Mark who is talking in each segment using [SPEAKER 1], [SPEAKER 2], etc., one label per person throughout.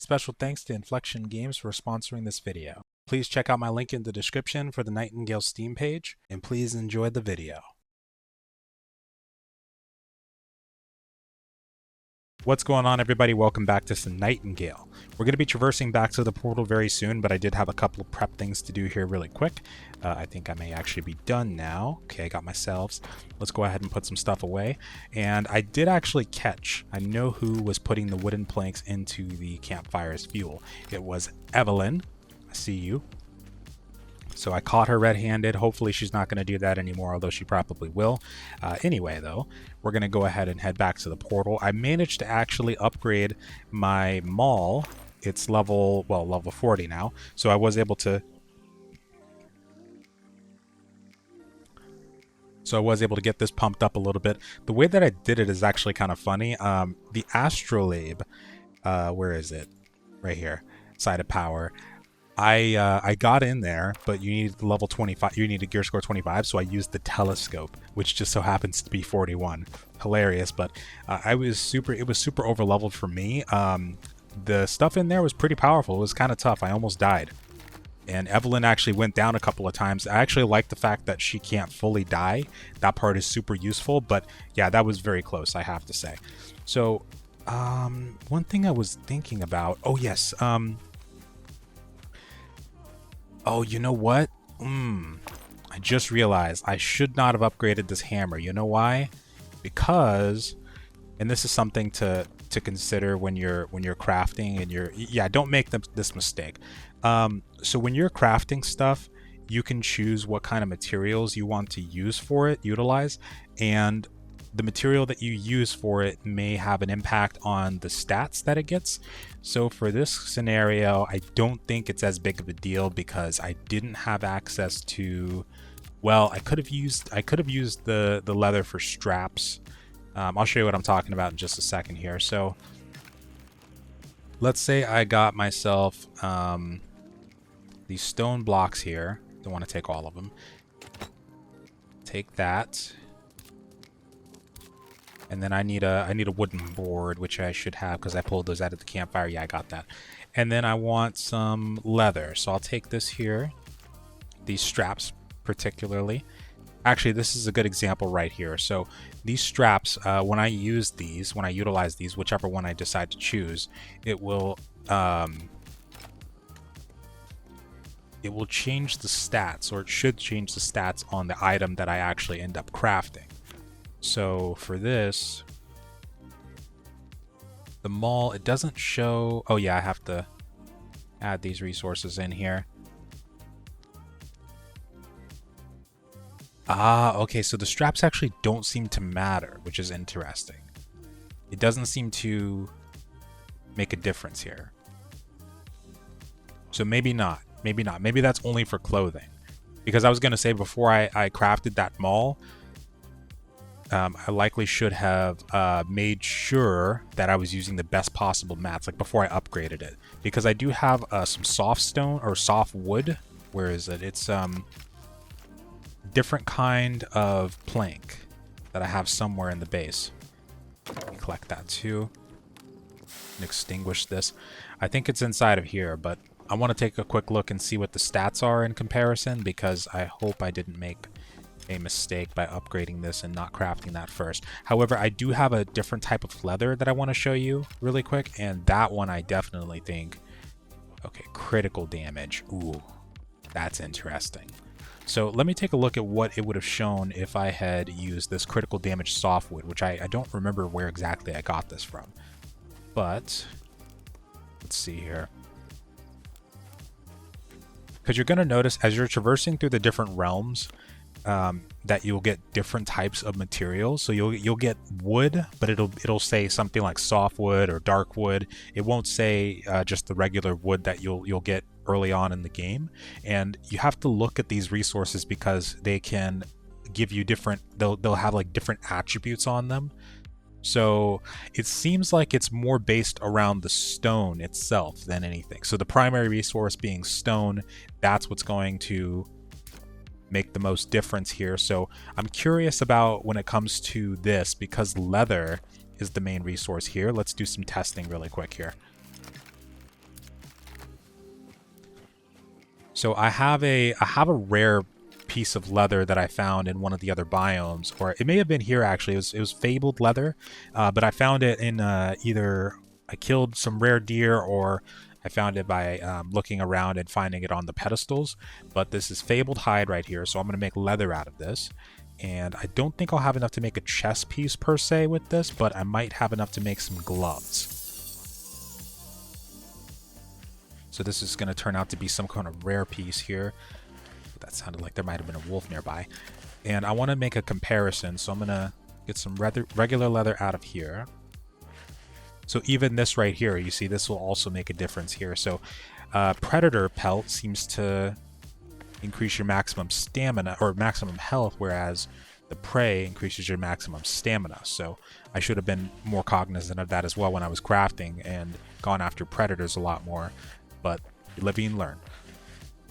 [SPEAKER 1] Special thanks to Inflection Games for sponsoring this video. Please check out my link in the description for the Nightingale Steam page, and please enjoy the video. What's going on, everybody? Welcome back to some Nightingale. We're going to be traversing back to the portal very soon, but I did have a couple of prep things to do here really quick. I think I may actually be done now. Okay, I got my salves. Let's go ahead and put some stuff away. And I did actually catch, I know who was putting the wooden planks into the campfire as fuel. It was Evelyn. I see you. So I caught her red-handed. Hopefully she's not going to do that anymore, although she probably will. Anyway, though, we're going to go ahead and head back to the portal. I managed to actually upgrade my maul. It's level 40 now. So I was able to... get this pumped up a little bit. The way that I did it is actually kind of funny. The astrolabe, where is it? Right here, side of power. I got in there, but you need level 25. You need a gear score 25, so I used the telescope, which just so happens to be 41. Hilarious, but it was super over leveled for me. The stuff in there was pretty powerful. It was kind of tough. I almost died. And Evelyn actually went down a couple of times. I actually like the fact that she can't fully die. That part is super useful, but yeah, that was very close, I have to say. So, one thing I was thinking about, oh yes, oh, you know what? I just realized I should not have upgraded this hammer. You know why? Because, and this is something to consider when you're crafting and don't make this mistake. So when you're crafting stuff, you can choose what kind of materials you want to utilize, and the material that you use for it may have an impact on the stats that it gets. So for this scenario, I don't think it's as big of a deal because I didn't have access to, well, I could have used the leather for straps. I'll show you what I'm talking about in just a second here. So let's say I got myself these stone blocks here. Don't want to take all of them. Take that. And then I need a wooden board, which I should have because I pulled those out of the campfire. Yeah, I got that. And then I want some leather. So I'll take this here. These straps particularly. Actually, this is a good example right here. So these straps, when I utilize these, whichever one I decide to choose, it will change the stats, or it should change the stats on the item that I actually end up crafting. So for this, the maul, it doesn't show. Oh yeah, I have to add these resources in here. Ah, okay, so the straps actually don't seem to matter, which is interesting. It doesn't seem to make a difference here. So maybe not. Maybe that's only for clothing. Because I was going to say before I crafted that maul, I likely should have made sure that I was using the best possible mats, like before I upgraded it. Because I do have some soft stone or soft wood. Where is it? It's different kind of plank that I have somewhere in the base. Let me collect that too. And extinguish this. I think it's inside of here, but I want to take a quick look and see what the stats are in comparison, because I hope I didn't make a mistake by upgrading this and not crafting that first. However, I do have a different type of leather that I want to show you really quick, and that one I definitely think, okay, critical damage. Ooh, that's interesting. So let me take a look at what it would have shown if I had used this critical damage softwood, which I don't remember where exactly I got this from. But let's see here. Because you're going to notice as you're traversing through the different realms, that you'll get different types of materials. So you'll get wood, but it'll say something like softwood or dark wood. It won't say just the regular wood that you'll get early on in the game. And you have to look at these resources because they can give you different, they'll have like different attributes on them. So it seems like it's more based around the stone itself than anything. So the primary resource being stone, that's what's going to make the most difference here. So I'm curious about when it comes to this, because leather is the main resource here. Let's do some testing really quick here. So I have a rare piece of leather that I found in one of the other biomes, or it may have been here actually. It was fabled leather, but I found it in either I killed some rare deer or I found it by looking around and finding it on the pedestals. But this is fabled hide right here, so I'm going to make leather out of this. And I don't think I'll have enough to make a chest piece per se with this, but I might have enough to make some gloves. So this is going to turn out to be some kind of rare piece here. That sounded like there might have been a wolf nearby. And I want to make a comparison, so I'm going to get some regular leather out of here. So even this right here, you see this will also make a difference here. So predator pelt seems to increase your maximum stamina or maximum health, whereas the prey increases your maximum stamina. So I should have been more cognizant of that as well when I was crafting and gone after predators a lot more. But you live and learn.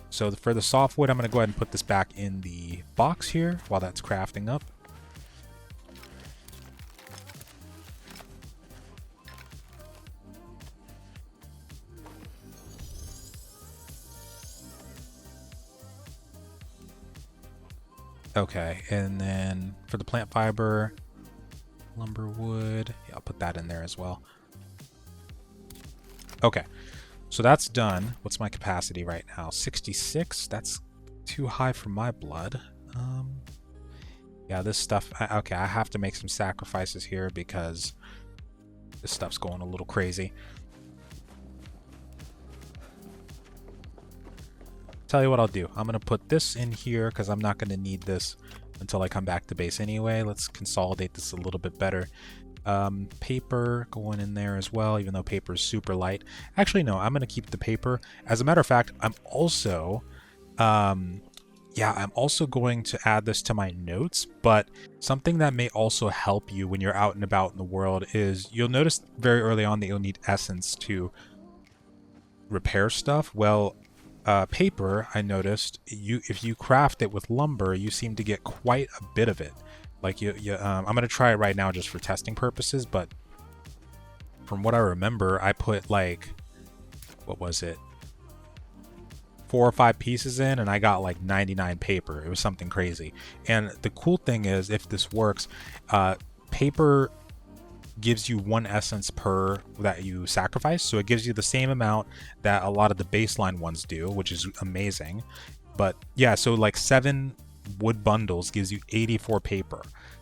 [SPEAKER 1] So for the softwood, I'm going to go ahead and put this back in the box here while that's crafting up. Okay, and then for the plant fiber, lumber wood, yeah, I'll put that in there as well. Okay. So that's done. What's my capacity right now? 66? That's too high for my blood. Yeah, this stuff... okay, I have to make some sacrifices here because this stuff's going a little crazy. Tell you what I'll do. I'm going to put this in here because I'm not going to need this until I come back to base anyway. Let's consolidate this a little bit better. Paper going in there as well, even though paper is super light. Actually, no, I'm going to keep the paper. As a matter of fact, I'm also, I'm also going to add this to my notes, but something that may also help you when you're out and about in the world is you'll notice very early on that you'll need essence to repair stuff. Well, paper, I noticed, if you craft it with lumber, you seem to get quite a bit of it. Like I'm gonna try it right now just for testing purposes, but from what I remember, I put like, what was it, 4 or 5 pieces in, and I got like 99 paper. It was something crazy. And the cool thing is, if this works, paper gives you 1 essence per that you sacrifice, so it gives you the same amount that a lot of the baseline ones do, which is amazing. But yeah, so like 7 wood bundles gives you 84 paper.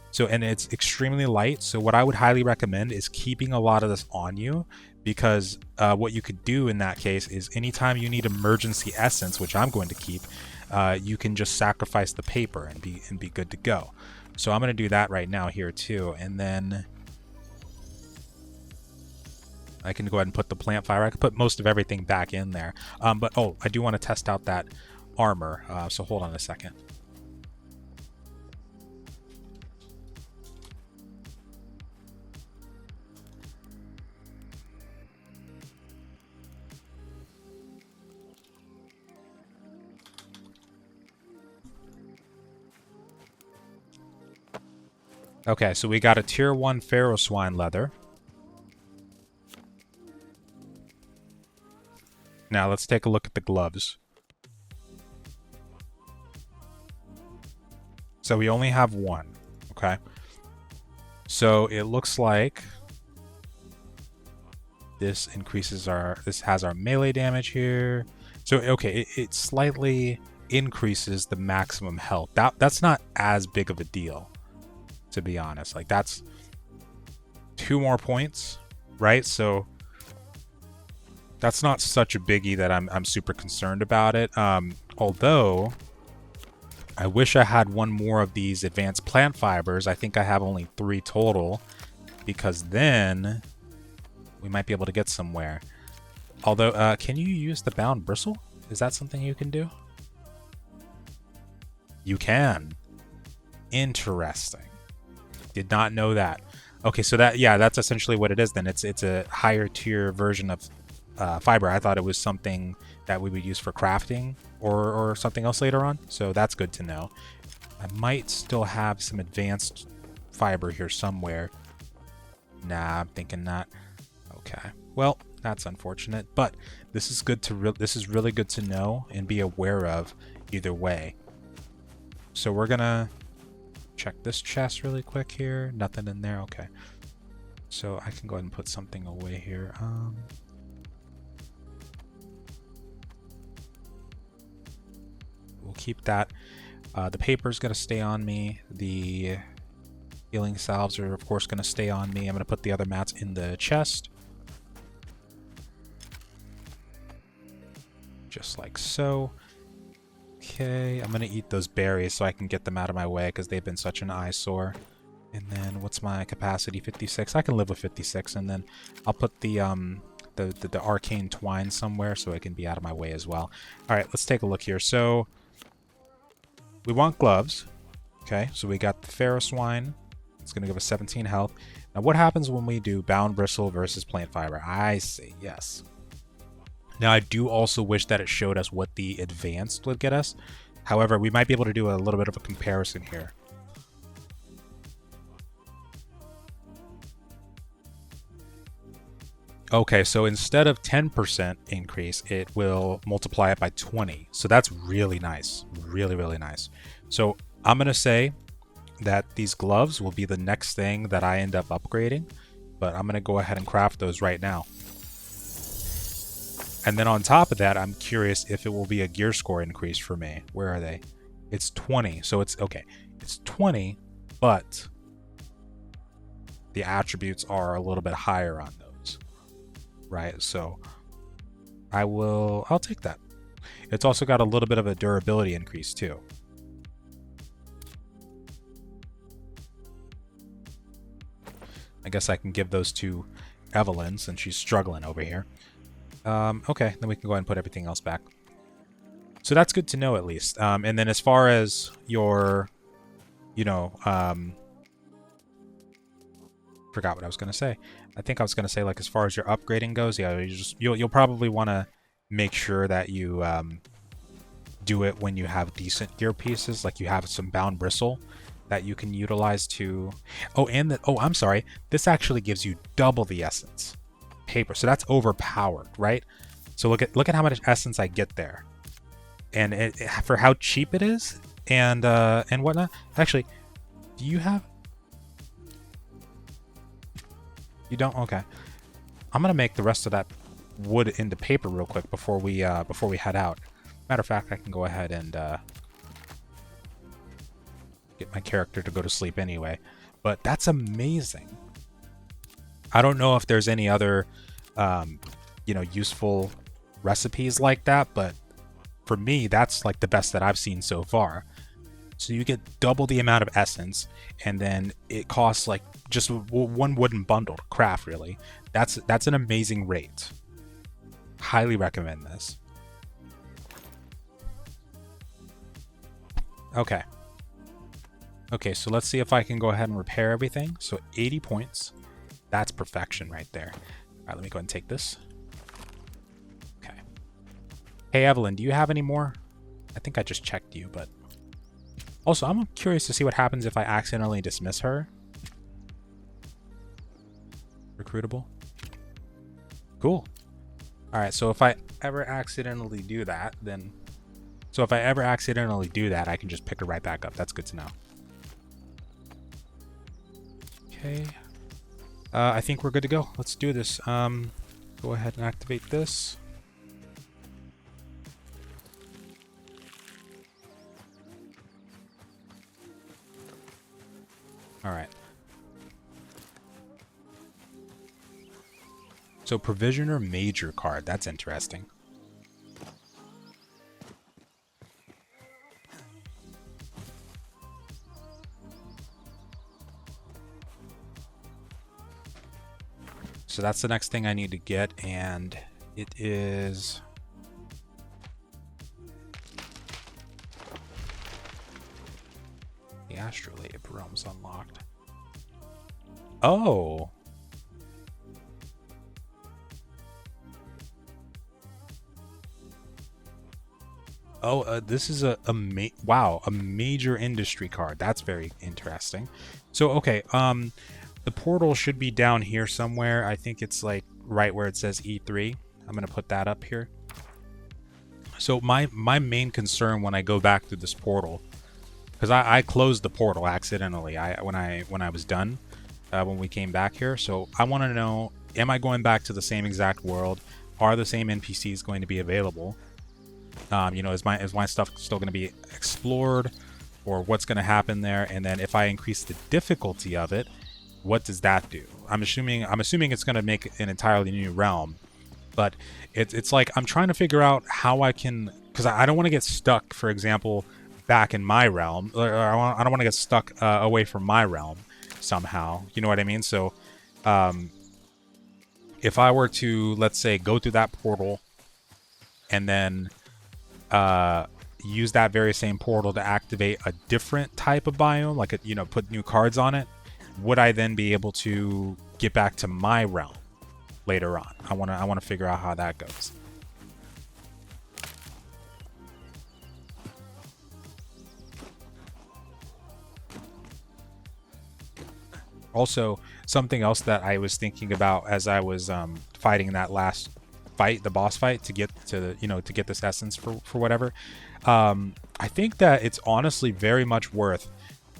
[SPEAKER 1] So, and it's extremely light. So what I would highly recommend is keeping a lot of this on you, because what you could do in that case is anytime you need emergency essence, which I'm going to keep, you can just sacrifice the paper and be good to go. So I'm going to do that right now here too. And then I can go ahead and put the plant fire. I can put most of everything back in there. But oh, I do want to test out that armor. So hold on a second. Okay, so we got a tier 1 pharaoh swine leather. Now let's take a look at the gloves. So we only have 1, okay? So it looks like this has our melee damage here. So okay, it slightly increases the maximum health. That's not as big of a deal, to be honest. Like, that's 2 more points, right? So that's not such a biggie that I'm super concerned about it. Although I wish I had 1 more of these advanced plant fibers. I think I have only 3 total, because then we might be able to get somewhere. Although, can you use the bound bristle? Is that something you can do? You can. Interesting. Did not know that. Okay, so that's essentially what it is then. It's a higher tier version of fiber. I thought it was something that we would use for crafting or something else later on. So that's good to know. I might still have some advanced fiber here somewhere. Nah, I'm thinking not. Okay. Well, That's unfortunate, but this is good to this is really good to know and be aware of either way. So we're gonna check this chest really quick here. Nothing in there. Okay. So I can go ahead and put something away here. We'll keep that. The paper's gonna stay on me. The healing salves are of course gonna stay on me. I'm gonna put the other mats in the chest. Just like so. Okay, I'm gonna eat those berries so I can get them out of my way because they've been such an eyesore. And then what's my capacity? 56. I can live with 56, and then I'll put the arcane twine somewhere so it can be out of my way as well. All right, let's take a look here. So we want gloves. Okay, so we got the ferrous wine. It's gonna give us 17 health. Now what happens when we do bound bristle versus plant fiber? I see, yes. Now I do also wish that it showed us what the advanced would get us. However, we might be able to do a little bit of a comparison here. Okay, so instead of 10% increase, it will multiply it by 20. So that's really nice. Really, really nice. So I'm going to say that these gloves will be the next thing that I end up upgrading. But I'm going to go ahead and craft those right now. And then on top of that, I'm curious if it will be a gear score increase for me. Where are they? It's 20. So it's okay. It's 20, but the attributes are a little bit higher on those. Right, so I'll take that. It's also got a little bit of a durability increase too. I guess I can give those to Evelyn since she's struggling over here. Okay, then we can go ahead and put everything else back. So that's good to know at least. And then as far as your, forgot what I was going to say. I think I was going to say, like, as far as your upgrading goes, yeah, you'll probably want to make sure that you do it when you have decent gear pieces, like you have some bound bristle that you can utilize to. Oh, and I'm sorry. This actually gives you double the essence paper, so that's overpowered, right? So look at how much essence I get there, and for how cheap it is, and whatnot. Actually, do you have? You don't? Okay. I'm gonna make the rest of that wood into paper real quick before we head out. Matter of fact, I can go ahead and get my character to go to sleep anyway. But that's amazing. I don't know if there's any other useful recipes like that, but for me, that's like the best that I've seen so far. So you get double the amount of essence, and then it costs like just one wooden bundle to craft, really. That's an amazing rate. Highly recommend this. Okay. Okay, so let's see if I can go ahead and repair everything. So 80 points. That's perfection right there. All right, let me go ahead and take this. Okay. Hey, Evelyn, do you have any more? I think I just checked you, but... Also, I'm curious to see what happens if I accidentally dismiss her. Recruitable. Cool. Alright, so if I ever accidentally do that, then... So if I ever accidentally do that, I can just pick her right back up. That's good to know. Okay. I think we're good to go. Let's do this. Go ahead and activate this. Alright. So Provisioner Major card. That's interesting. So that's the next thing I need to get, and it is... The Astrolabe Realm's unlocked. Oh! Oh, this is a major industry card. That's very interesting. So, okay, the portal should be down here somewhere. I think it's like right where it says E3. I'm going to put that up here. So my main concern when I go back through this portal, because I closed the portal accidentally when I was done when we came back here. So I want to know, am I going back to the same exact world? Are the same NPCs going to be available? You know, is my stuff still going to be explored, or what's going to happen there? And then if I increase the difficulty of it, what does that do? I'm assuming it's going to make an entirely new realm, but it's like I'm trying to figure out how I can, because I don't want to get stuck, for example, back in my realm, or I don't want to get stuck away from my realm somehow. You know what I mean? So if I were to, let's say, go through that portal and then use that very same portal to activate a different type of biome, like put new cards on it, would I then be able to get back to my realm later on? I want to figure out how that goes. Also, something else that I was thinking about as I was fighting that last fight, the boss fight, to get to to get this essence for whatever, I think that it's honestly very much worth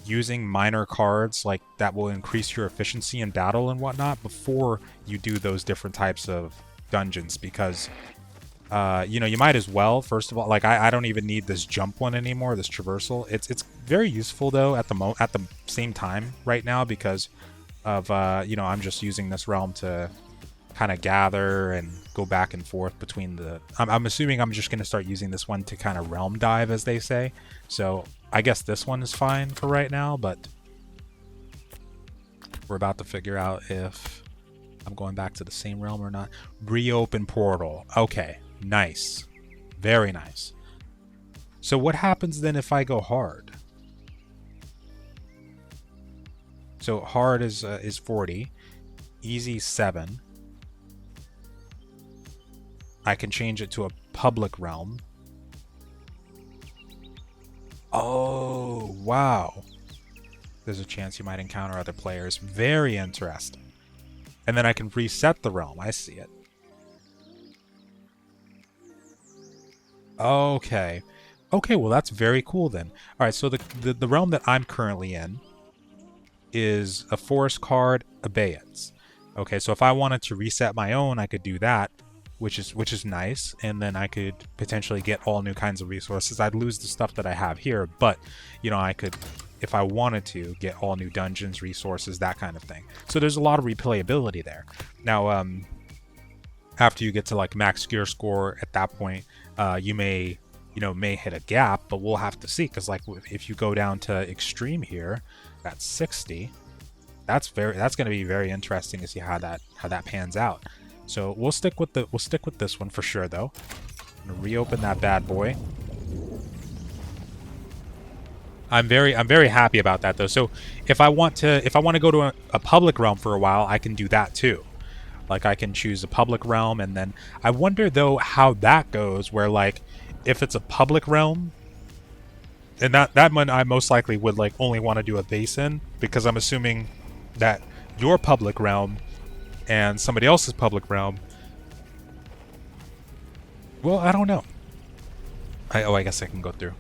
[SPEAKER 1] using minor cards like that will increase your efficiency in battle and whatnot before you do those different types of dungeons, because you might as well, first of all, like I don't even need this jump one anymore, this traversal. It's very useful though at the same time right now, because of I'm just using this realm to kind of gather and go back and forth between the I'm assuming I'm just going to start using this one to kind of realm dive, as they say. So I guess this one is fine for right now, but we're about to figure out if I'm going back to the same realm or not. Reopen portal. Okay, nice. Very nice. So what happens then if I go hard? So hard is 40, easy 7. I can change it to a public realm. Oh, wow. There's a chance you might encounter other players. Very interesting. And then I can reset the realm. I see it. Okay. Okay, well that's very cool then. All right, so the realm that I'm currently in is a forest card, abeyance. Okay, so if I wanted to reset my own, I could do that, which is nice, and then I could potentially get all new kinds of resources. I'd lose the stuff that I have here, but I could, if I wanted to, get all new dungeons, resources, that kind of thing. So there's a lot of replayability there. Now, after you get to like max gear score, at that point, you may hit a gap, but we'll have to see, because like if you go down to extreme here, that's 60. That's going to be very interesting to see how that pans out. So we'll stick with this one for sure, though. I'm gonna reopen that bad boy. I'm very happy about that, though. So if I want to go to a public realm for a while, I can do that too. Like I can choose a public realm, and then I wonder though how that goes. Where like if it's a public realm, and that one I most likely would like only want to do a base in, because I'm assuming that your public realm and somebody else's public realm, well, I don't know. I guess I can go through.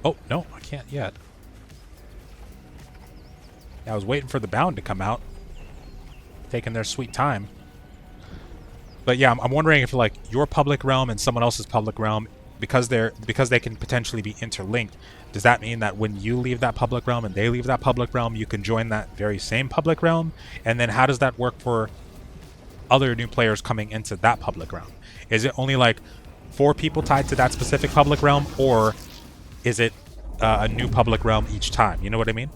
[SPEAKER 1] Oh, no, I can't yet. I was waiting for the bound to come out. Taking their sweet time. But yeah, I'm wondering if like your public realm and someone else's public realm, because they can potentially be interlinked, does that mean that when you leave that public realm and they leave that public realm, you can join that very same public realm? And then how does that work for other new players coming into that public realm? Is it only like 4 people tied to that specific public realm, or is it a new public realm each time? You know what I mean?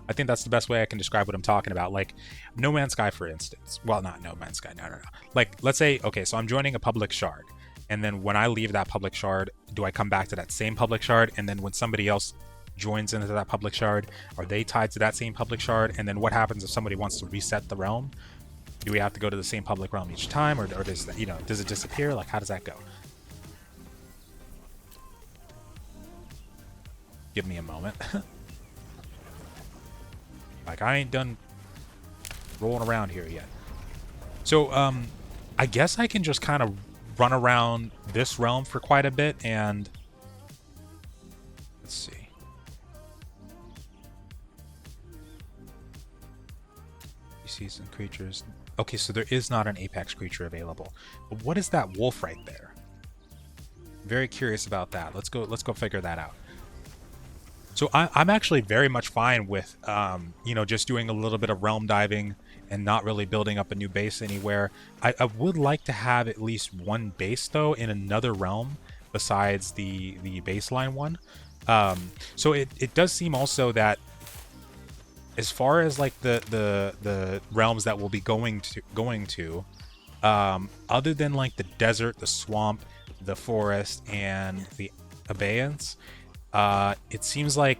[SPEAKER 1] I think that's the best way I can describe what I'm talking about. Like No Man's Sky, for instance. Well, not No Man's Sky, no. Like, let's say, okay, so I'm joining a public shard. And then when I leave that public shard, do I come back to that same public shard? And then when somebody else joins into that public shard, are they tied to that same public shard? And then what happens if somebody wants to reset the realm? Do we have to go to the same public realm each time, or does that, does it disappear? Like, how does that go? Give me a moment. Like, I ain't done rolling around here yet. So, I guess I can just kind of run around this realm for quite a bit, and let's see. Species and creatures. Okay, so there is not an apex creature available. But what is that wolf right there? Very curious about that. Let's go figure that out. So I'm actually very much fine with, you know, just doing a little bit of realm diving and not really building up a new base anywhere. I would like to have at least one base, though, in another realm besides the baseline one. So it does seem also that as far as like the realms that we'll be going to, other than like the desert, the swamp, the forest, and the abeyance, it seems like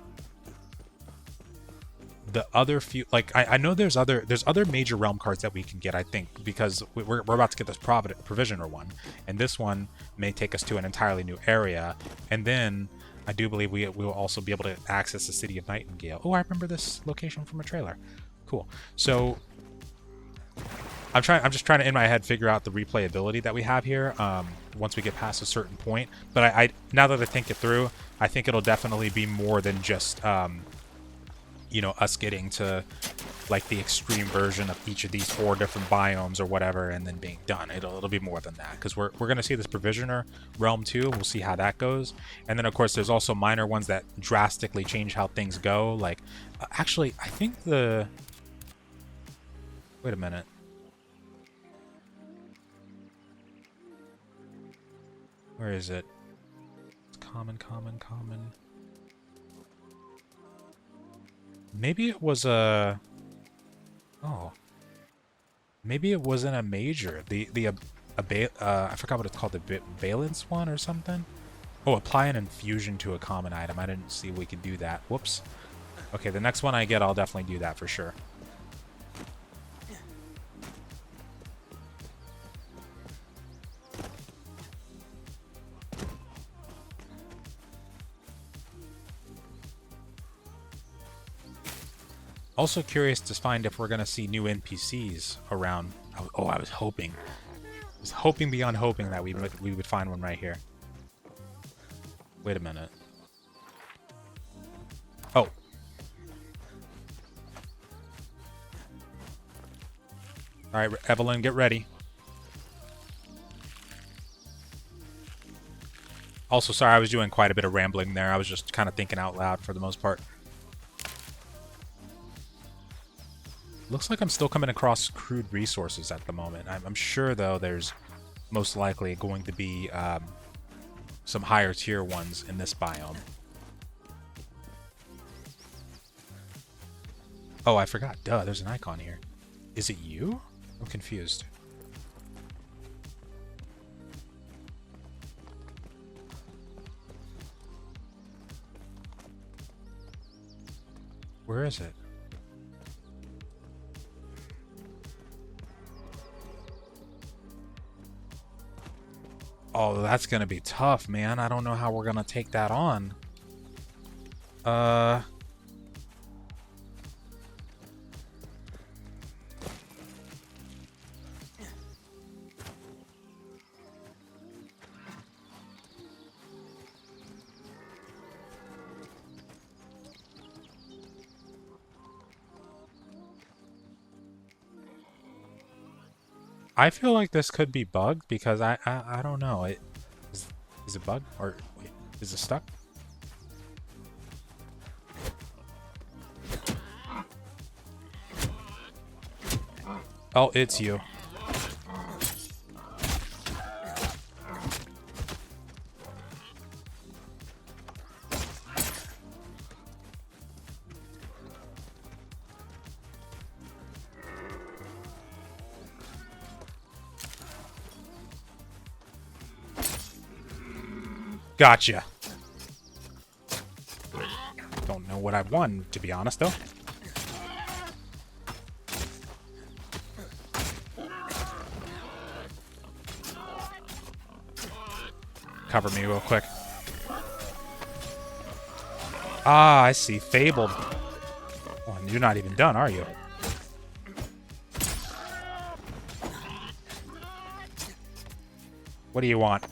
[SPEAKER 1] the other few, like I know there's other major realm cards that we can get, I think, because we're about to get this provisioner one, and this one may take us to an entirely new area, and then I do believe we will also be able to access the city of Nightingale. Oh, I remember this location from a trailer. Cool. So I'm just trying to in my head figure out the replayability that we have here once we get past a certain point. But I now that I think it through, I think it'll definitely be more than just you know, us getting to like the extreme version of each of these 4 different biomes or whatever, and then being done. It'll be more than that, because we're gonna see this provisioner realm too. We'll see how that goes, and then of course there's also minor ones that drastically change how things go. Like actually, I think the wait a minute. Where is it? It's common. Maybe it was a... Oh. Maybe it wasn't a major. I forgot what it's called. The valence one or something? Oh, apply an infusion to a common item. I didn't see we could do that. Whoops. Okay, the next one I get, I'll definitely do that for sure. Also curious to find if we're going to see new NPCs around. Oh, I was hoping. I was hoping beyond hoping that we would find one right here. Wait a minute. Oh. Alright, Evelyn, get ready. Also, sorry, I was doing quite a bit of rambling there. I was just kind of thinking out loud for the most part. Looks like I'm still coming across crude resources at the moment. I'm sure, though, there's most likely going to be some higher tier ones in this biome. Oh, I forgot. Duh, there's an icon here. Is it you? I'm confused. Where is it? Oh, that's gonna be tough, man. I don't know how we're gonna take that on. I feel like this could be bugged because I don't know. Is it bugged or wait, is it stuck? Oh, it's you. Gotcha. Don't know what I won, to be honest, though. Cover me real quick. Ah, I see. Fabled. Oh, and you're not even done, are you? What do you want?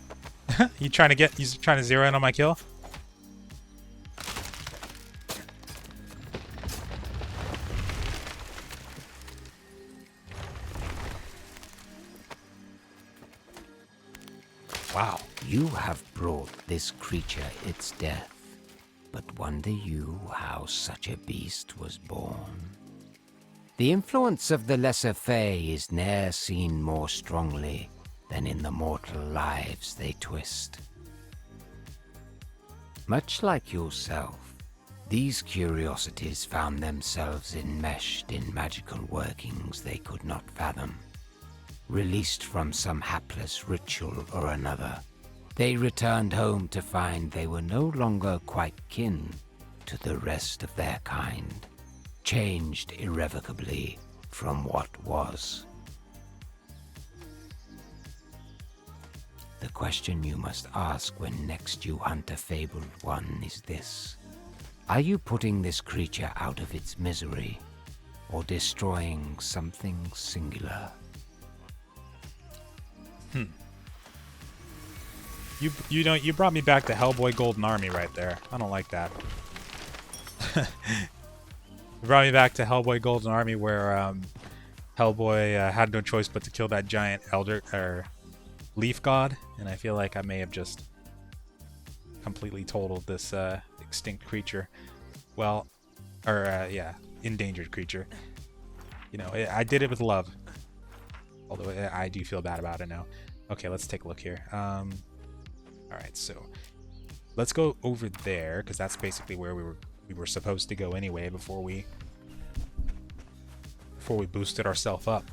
[SPEAKER 1] You trying to zero in on my kill? Wow.
[SPEAKER 2] You have brought this creature its death, but wonder you how such a beast was born. The influence of the lesser Fae is ne'er seen more strongly than in the mortal lives they twist. Much like yourself, these curiosities found themselves enmeshed in magical workings they could not fathom. Released from some hapless ritual or another, they returned home to find they were no longer quite kin to the rest of their kind, changed irrevocably from what was. The question you must ask when next you hunt a fabled one is this: are you putting this creature out of its misery, or destroying something singular?
[SPEAKER 1] You brought me back to Hellboy Golden Army right there. I don't like that. You brought me back to Hellboy Golden Army where Hellboy had no choice but to kill that giant elder or leaf god, and I feel like I may have just completely totaled this extinct creature. Well, or yeah, endangered creature. You know, I did it with love. Although I do feel bad about it now. Okay, let's take a look here. Alright, so let's go over there, because that's basically where we were supposed to go anyway before we boosted ourselves up.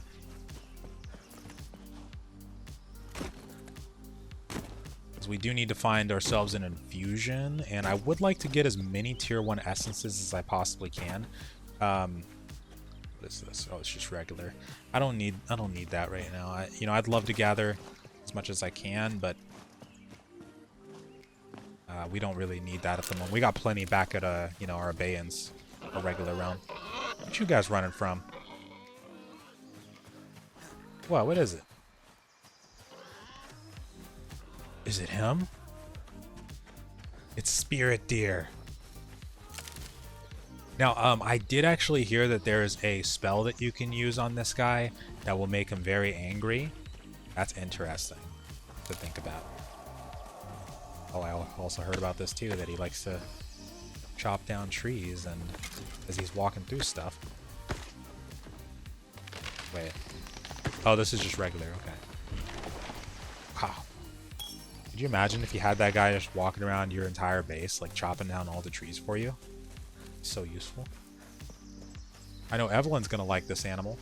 [SPEAKER 1] Because we do need to find ourselves an infusion, and I would like to get as many tier 1 essences as I possibly can. What is this? Oh, it's just regular. I don't need that right now. I'd love to gather as much as I can, but we don't really need that at the moment. We got plenty back at our abeyance, a regular round. What you guys running from? What is it? Is it him? It's Spirit Deer. Now, I did actually hear that there is a spell that you can use on this guy that will make him very angry. That's interesting to think about. Oh, I also heard about this too, that he likes to chop down trees and as he's walking through stuff. Wait. Oh, this is just regular. Okay. Wow. Could you imagine if you had that guy just walking around your entire base, like chopping down all the trees for you? So useful. I know Evelyn's gonna like this animal.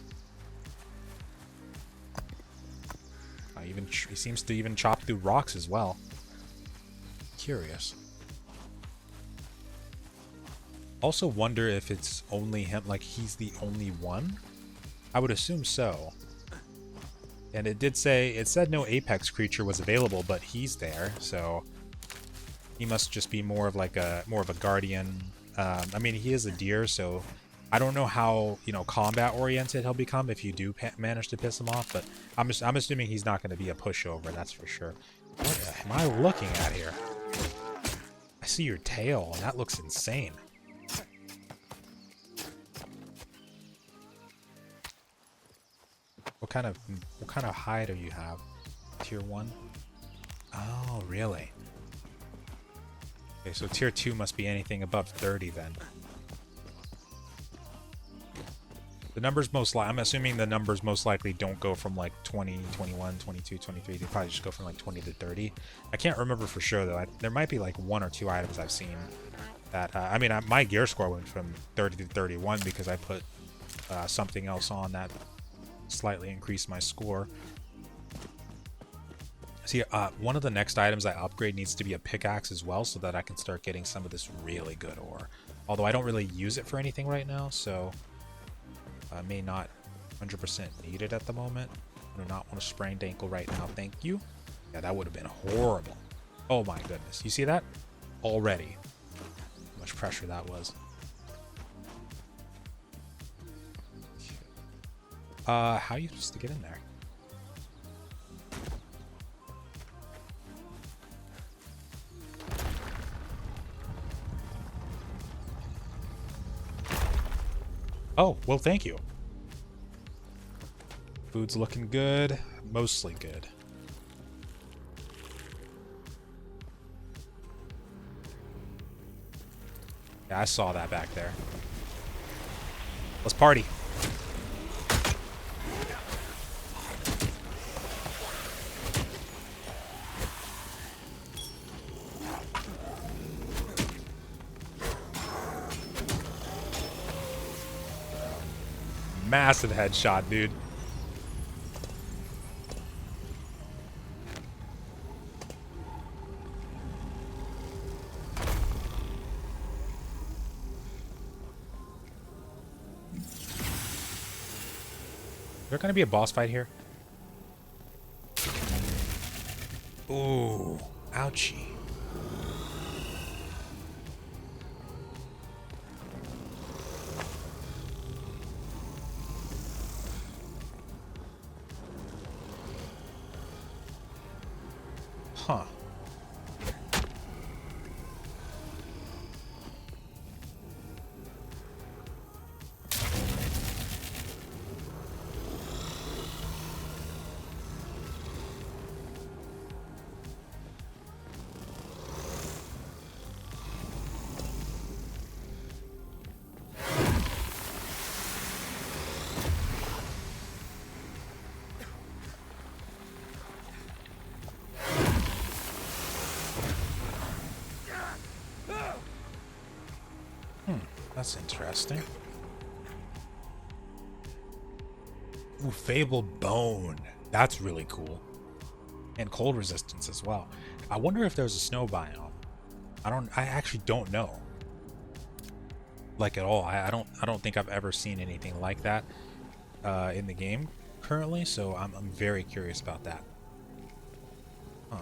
[SPEAKER 1] He seems to even chop through rocks as well. Curious. Also wonder if it's only him, like he's the only one? I would assume so. And it said no apex creature was available, but he's there, so he must just be more of a guardian. I mean, he is a deer, so I don't know how, combat oriented he'll become if you do manage to piss him off, but I'm assuming he's not going to be a pushover, that's for sure. What am I looking at here? I see your tail, and that looks insane. What kind of hide do you have? Tier 1? Oh, really? Okay, so tier 2 must be anything above 30 then. The numbers I'm assuming the numbers most likely don't go from like 20, 21, 22, 23. They probably just go from like 20 to 30. I can't remember for sure though. There might be like 1 or 2 items I've seen that, my gear score went from 30 to 31 because I put something else on that slightly increased my score. See, one of the next items I upgrade needs to be a pickaxe as well so that I can start getting some of this really good ore. Although I don't really use it for anything right now, so I may not 100% need it at the moment. I do not want a sprained ankle right now, thank you. Yeah, that would have been horrible. Oh my goodness. You see that? Already. How much pressure that was. How are you supposed to get in there? Oh, well, thank you. Food's looking good. Mostly good. Yeah, I saw that back there. Let's party. Massive headshot, dude. Is there gonna be a boss fight here? Ooh, ouchie. Huh. That's interesting. Ooh, fabled bone. That's really cool. And cold resistance as well. I wonder if there's a snow biome. I actually don't know. Like at all. I don't think I've ever seen anything like that in the game currently, so I'm very curious about that. Huh.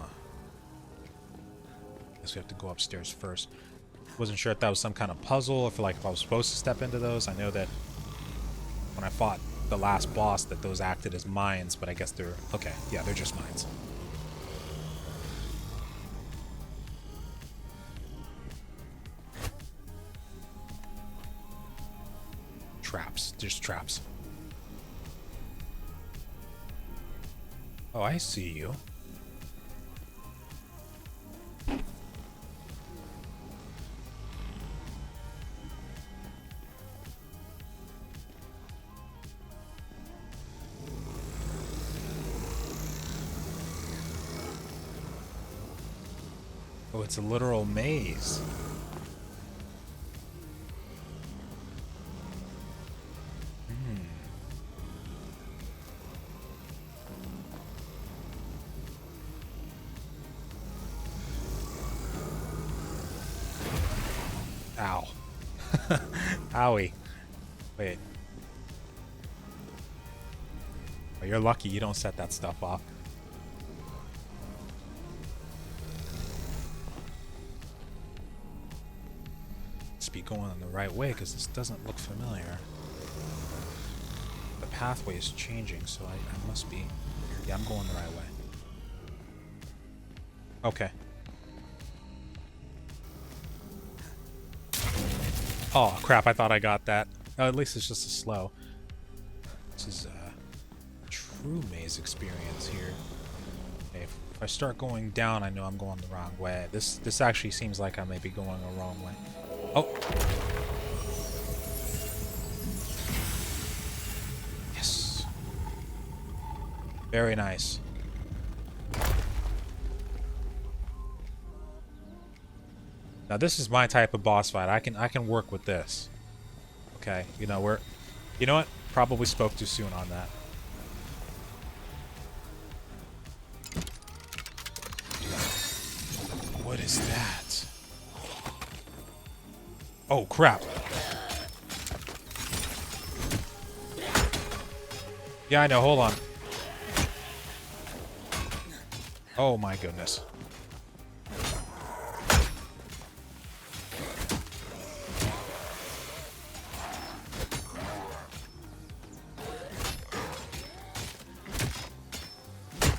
[SPEAKER 1] Guess we have to go upstairs first. Wasn't sure if that was some kind of puzzle, if I was supposed to step into those. I know that when I fought the last boss that those acted as mines, but I guess they're okay. Yeah, they're just mines. Traps, just traps. Oh, I see you. Oh, it's a literal maze. Ow. Owie. Wait. Oh, you're lucky you don't set that stuff off. Be going the right way because this doesn't look familiar. The pathway is changing, so I must be. Yeah, I'm going the right way. Okay. Oh crap! I thought I got that. Oh, at least it's just a slow. This is a true maze experience here. Okay, if I start going down, I know I'm going the wrong way. This actually seems like I may be going the wrong way. Oh. Yes. Very nice. Now this is my type of boss fight. I can work with this. Okay, you know what? Probably spoke too soon on that. What is that? Oh, crap. Yeah, I know. Hold on. Oh, my goodness.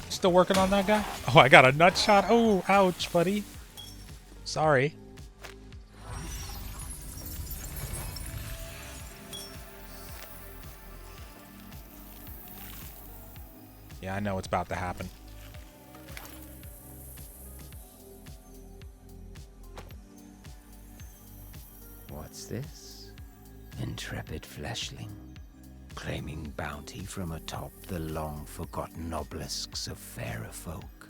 [SPEAKER 1] Still working on that guy? Oh, I got a nut shot. Oh, ouch, buddy. Sorry. Yeah, I know what's about to happen.
[SPEAKER 2] What's this? Intrepid fleshling, claiming bounty from atop the long-forgotten obelisks of fairer folk.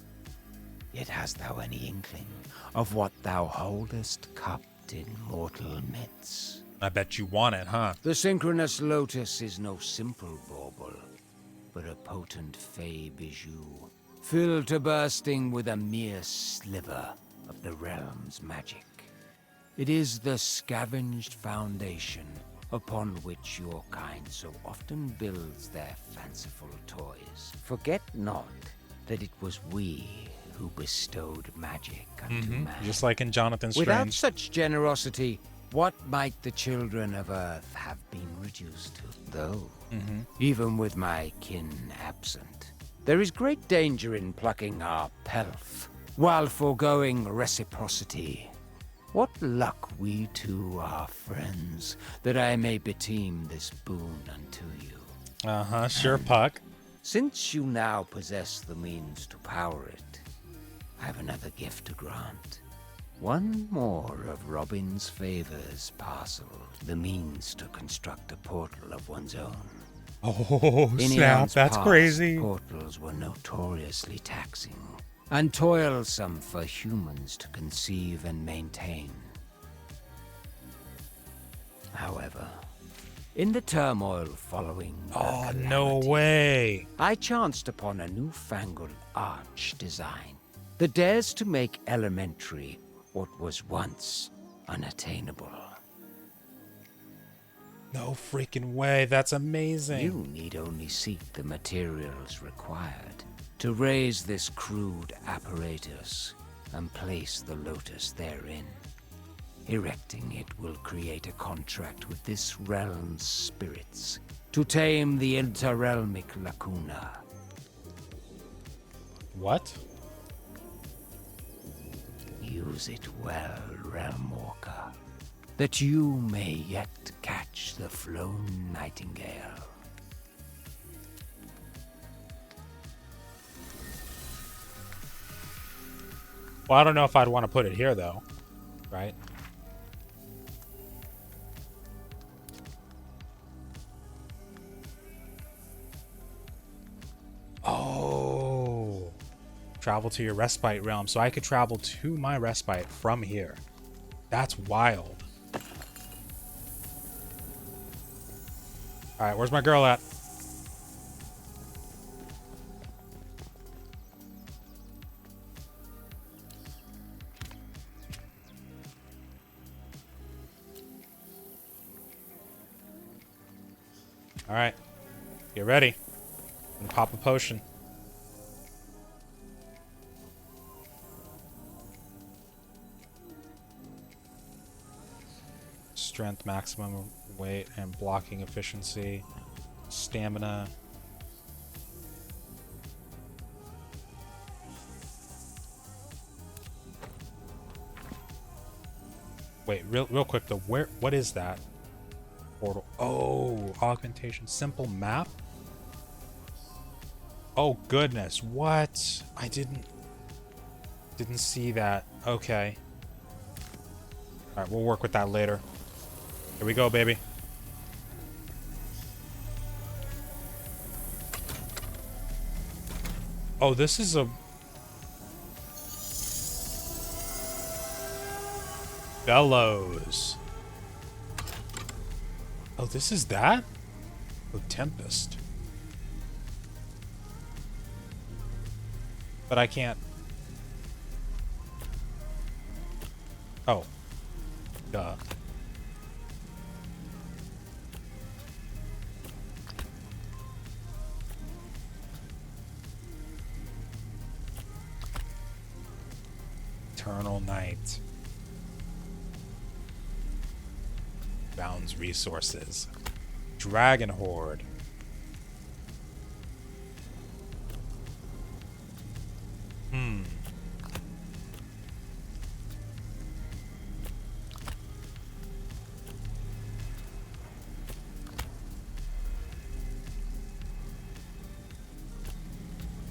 [SPEAKER 2] Yet hast thou any inkling of what thou holdest cupped in mortal midst?
[SPEAKER 1] I bet you want it, huh?
[SPEAKER 2] The synchronous lotus is no simple bauble, but a potent Fae bijou, filled to bursting with a mere sliver of the realm's magic. It is the scavenged foundation upon which your kind so often builds their fanciful toys. Forget not that it was we who bestowed magic unto man.
[SPEAKER 1] Just like in Jonathan Strange.
[SPEAKER 2] Without such generosity, what might the children of Earth have been reduced to? Though, even with my kin absent, there is great danger in plucking our pelf, while foregoing reciprocity. What luck we two are friends, that I may beteem this boon unto you.
[SPEAKER 1] Sure, Puck.
[SPEAKER 2] Since you now possess the means to power it, I have another gift to grant. One more of Robin's favors parceled, the means to construct a portal of one's own.
[SPEAKER 1] Oh,
[SPEAKER 2] In
[SPEAKER 1] snap,
[SPEAKER 2] eons
[SPEAKER 1] that's
[SPEAKER 2] past,
[SPEAKER 1] crazy.
[SPEAKER 2] Portals were notoriously taxing and toilsome for humans to conceive and maintain. However, in the turmoil following the
[SPEAKER 1] Oh, no
[SPEAKER 2] calamity,
[SPEAKER 1] way.
[SPEAKER 2] I chanced upon a newfangled arch design that dares to make elementary what was once unattainable.
[SPEAKER 1] No freaking way. That's amazing.
[SPEAKER 2] You need only seek the materials required to raise this crude apparatus and place the lotus therein. Erecting it will create a contract with this realm's spirits to tame the interrealmic lacuna.
[SPEAKER 1] What?
[SPEAKER 2] Use it well, Realmwalker, that you may yet catch the flown nightingale.
[SPEAKER 1] Well, I don't know if I'd want to put it here, though. Right? Oh. Travel to your respite realm. So I could travel to my respite from here. That's wild. Alright, where's my girl at? Alright. Get ready. I'm gonna pop a potion. Strength, maximum weight, and blocking efficiency. Stamina. Wait, real quick though, what is that? Portal. Oh, augmentation. Simple map? Oh goodness, what? I didn't see that. Okay. Alright, we'll work with that later. Here we go, baby. Oh, this is a... Bellows. Oh, this is that? Oh, Tempest. But I can't... Oh. Duh. Eternal Night. Bounds resources. Dragon Horde.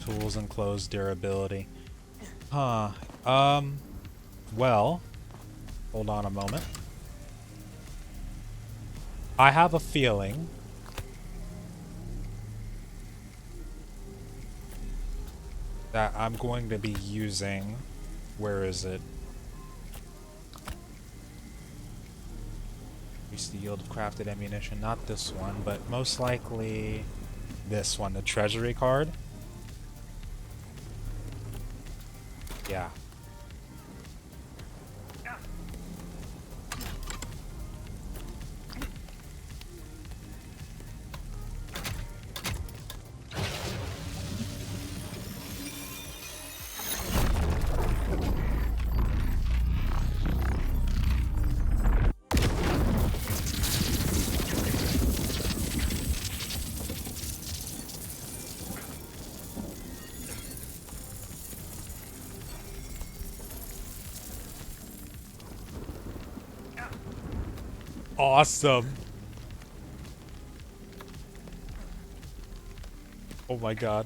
[SPEAKER 1] Tools and clothes durability. Huh. Well, hold on a moment. I have a feeling that I'm going to be using... Where is it? Increase the yield of crafted ammunition. Not this one, but most likely this one, the treasury card. Yeah. Awesome. Oh my god.